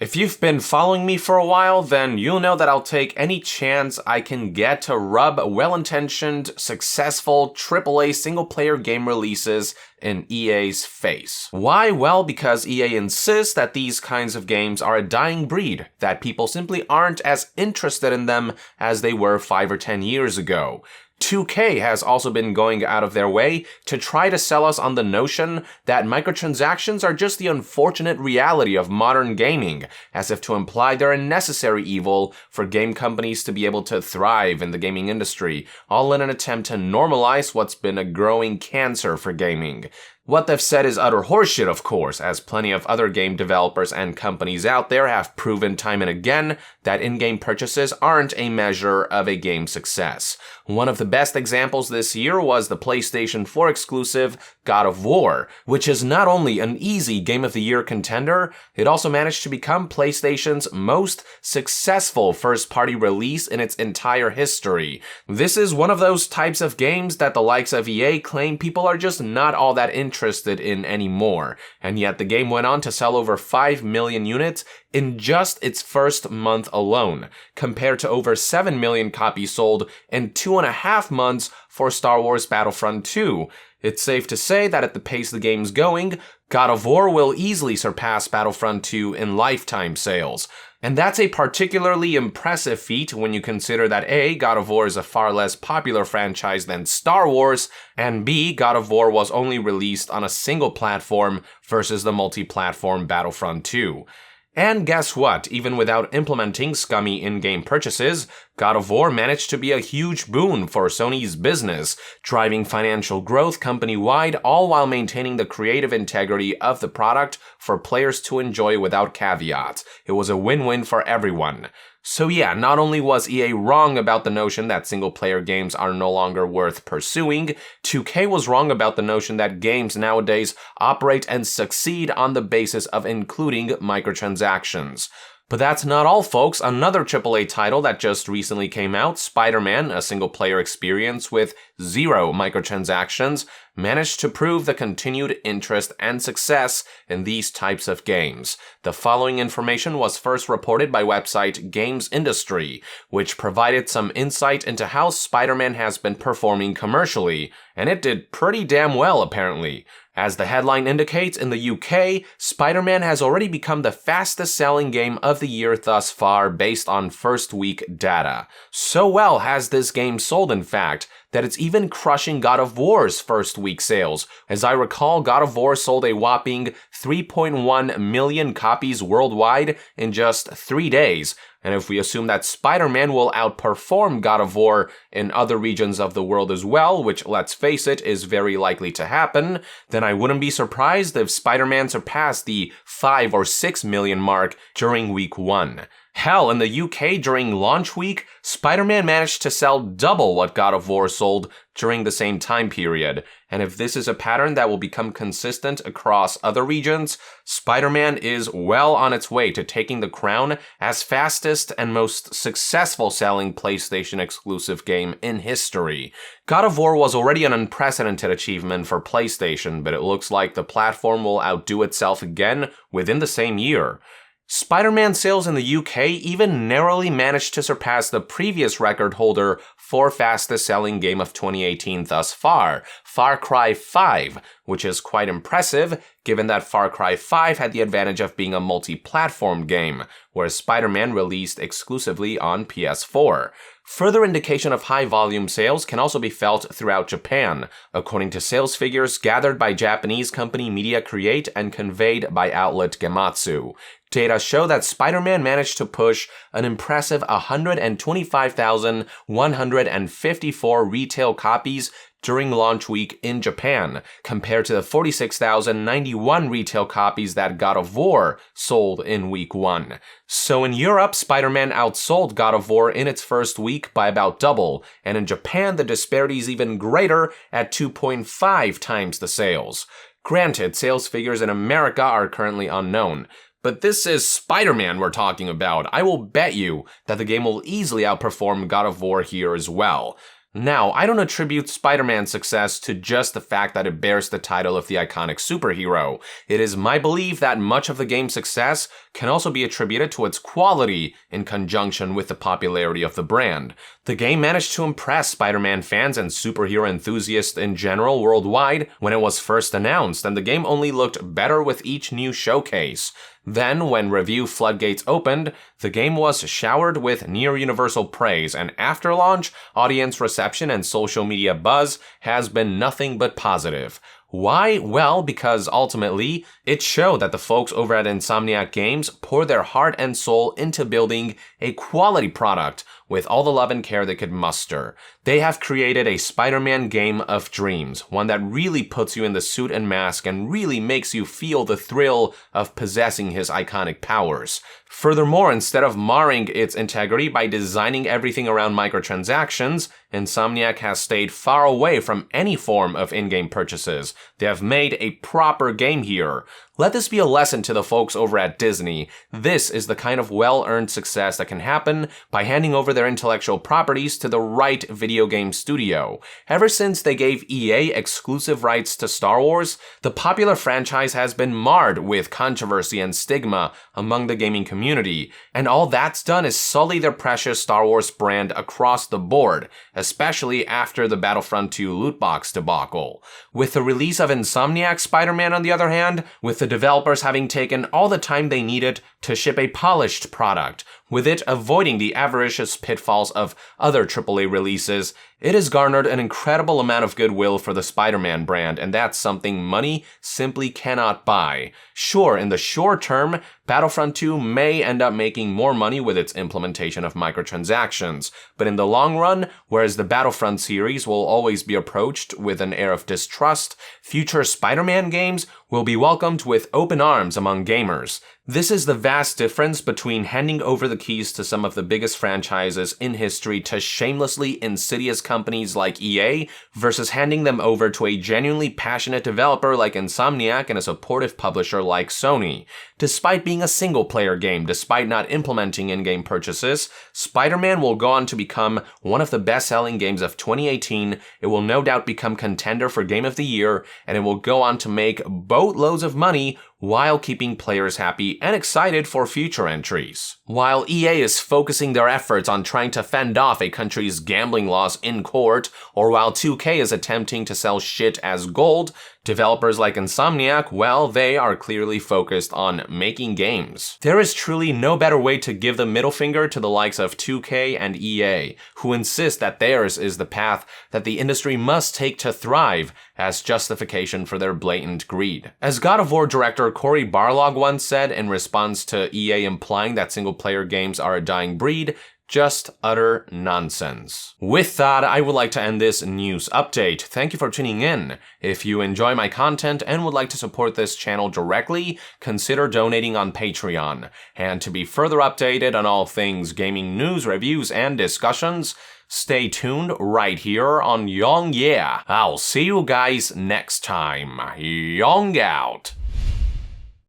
If you've been following me for a while, then you'll know that I'll take any chance I can get to rub well-intentioned, successful AAA single-player game releases in EA's face. Why? Well, because EA insists that these kinds of games are a dying breed, that people simply aren't as interested in them as they were 5 or 10 years ago. 2K has also been going out of their way to try to sell us on the notion that microtransactions are just the unfortunate reality of modern gaming, as if to imply they're a necessary evil for game companies to be able to thrive in the gaming industry, all in an attempt to normalize what's been a growing cancer for gaming. What they've said is utter horseshit, of course, as plenty of other game developers and companies out there have proven time and again that in-game purchases aren't a measure of a game's success. One of the best examples this year was the PlayStation 4 exclusive God of War, which is not only an easy Game of the Year contender, it also managed to become PlayStation's most successful first-party release in its entire history. This is one of those types of games that the likes of EA claim people are just not all that interested in anymore, and yet the game went on to sell over 5 million units in just its first month alone, compared to over 7 million copies sold in 2.5 months for Star Wars Battlefront 2. It's safe to say that at the pace the game's going, God of War will easily surpass Battlefront 2 in lifetime sales. And that's a particularly impressive feat when you consider that A, God of War is a far less popular franchise than Star Wars, and B, God of War was only released on a single platform versus the multi-platform Battlefront 2. And guess what? Even without implementing scummy in-game purchases, God of War managed to be a huge boon for Sony's business, driving financial growth company-wide, all while maintaining the creative integrity of the product for players to enjoy without caveats. It was a win-win for everyone. So yeah, not only was EA wrong about the notion that single-player games are no longer worth pursuing, 2K was wrong about the notion that games nowadays operate and succeed on the basis of including microtransactions. But that's not all, folks. Another AAA title that just recently came out, Spider-Man, a single-player experience with 0 microtransactions, managed to prove the continued interest and success in these types of games. The following information was first reported by website Games Industry, which provided some insight into how Spider-Man has been performing commercially, and it did pretty damn well, apparently. As the headline indicates, in the UK, Spider-Man has already become the fastest-selling game of the year thus far based on first-week data. So well has this game sold, in fact, that it's even crushing God of War's first-week sales. As I recall, God of War sold a whopping 3.1 million copies worldwide in just 3 days. And if we assume that Spider-Man will outperform God of War in other regions of the world as well, which, let's face it, is very likely to happen, then I wouldn't be surprised if Spider-Man surpassed the 5 or 6 million mark during week 1. Hell, in the UK during launch week, Spider-Man managed to sell double what God of War sold during the same time period. And if this is a pattern that will become consistent across other regions, Spider-Man is well on its way to taking the crown as fastest and most successful selling PlayStation exclusive game in history. God of War was already an unprecedented achievement for PlayStation, but it looks like the platform will outdo itself again within the same year. Spider-Man sales in the UK even narrowly managed to surpass the previous record holder for fastest selling game of 2018 thus far, Far Cry 5, which is quite impressive given that Far Cry 5 had the advantage of being a multi-platform game, whereas Spider-Man released exclusively on PS4. Further indication of high-volume sales can also be felt throughout Japan, according to sales figures gathered by Japanese company Media Create and conveyed by outlet Gematsu. Data show that Spider-Man managed to push an impressive 125,154 retail copies during launch week in Japan, compared to the 46,091 retail copies that God of War sold in week 1. So in Europe, Spider-Man outsold God of War in its first week by about double, and in Japan the disparity is even greater at 2.5 times the sales. Granted, sales figures in America are currently unknown, but this is Spider-Man we're talking about. I will bet you that the game will easily outperform God of War here as well. Now, I don't attribute Spider-Man's success to just the fact that it bears the title of the iconic superhero. It is my belief that much of the game's success can also be attributed to its quality in conjunction with the popularity of the brand. The game managed to impress Spider-Man fans and superhero enthusiasts in general worldwide when it was first announced, and the game only looked better with each new showcase. Then, when review floodgates opened, the game was showered with near-universal praise, and after launch, audience reception and social media buzz has been nothing but positive. Why? Well, because ultimately, it showed that the folks over at Insomniac Games pour their heart and soul into building a quality product with all the love and care they could muster. They have created a Spider-Man game of dreams, one that really puts you in the suit and mask and really makes you feel the thrill of possessing his iconic powers. Furthermore, instead of marring its integrity by designing everything around microtransactions, Insomniac has stayed far away from any form of in-game purchases. They have made a proper game here. Let this be a lesson to the folks over at Disney. This is the kind of well-earned success that can happen by handing over their intellectual properties to the right video game studio. Ever since they gave EA exclusive rights to Star Wars, the popular franchise has been marred with controversy and stigma among the gaming community, and all that's done is sully their precious Star Wars brand across the board, especially after the Battlefront 2 loot box debacle. With the release of Insomniac Spider-Man, on the other hand, with the developers having taken all the time they needed to ship a polished product, with it avoiding the avaricious pitfalls of other AAA releases, it has garnered an incredible amount of goodwill for the Spider-Man brand, and that's something money simply cannot buy. Sure, in the short term, Battlefront 2 may end up making more money with its implementation of microtransactions, but in the long run, whereas the Battlefront series will always be approached with an air of distrust, future Spider-Man games will be welcomed with open arms among gamers. This is the vast difference between handing over the keys to some of the biggest franchises in history to shamelessly insidious companies like EA versus handing them over to a genuinely passionate developer like Insomniac and a supportive publisher like Sony. Despite being a single-player game, despite not implementing in-game purchases, Spider-Man will go on to become one of the best-selling games of 2018, it will no doubt become contender for Game of the Year, and it will go on to make boatloads of money while keeping players happy and excited for future entries. While EA is focusing their efforts on trying to fend off a country's gambling laws in court, or while 2K is attempting to sell shit as gold, developers like Insomniac, well, they are clearly focused on making games. There is truly no better way to give the middle finger to the likes of 2K and EA, who insist that theirs is the path that the industry must take to thrive as justification for their blatant greed. As God of War director Cory Barlog once said in response to EA implying that single-player games are a dying breed, just utter nonsense. With that, I would like to end this news update. Thank you for tuning in. If you enjoy my content and would like to support this channel directly, consider donating on Patreon. And to be further updated on all things gaming news, reviews, and discussions, stay tuned right here on Young Yeah. I'll see you guys next time. Young out.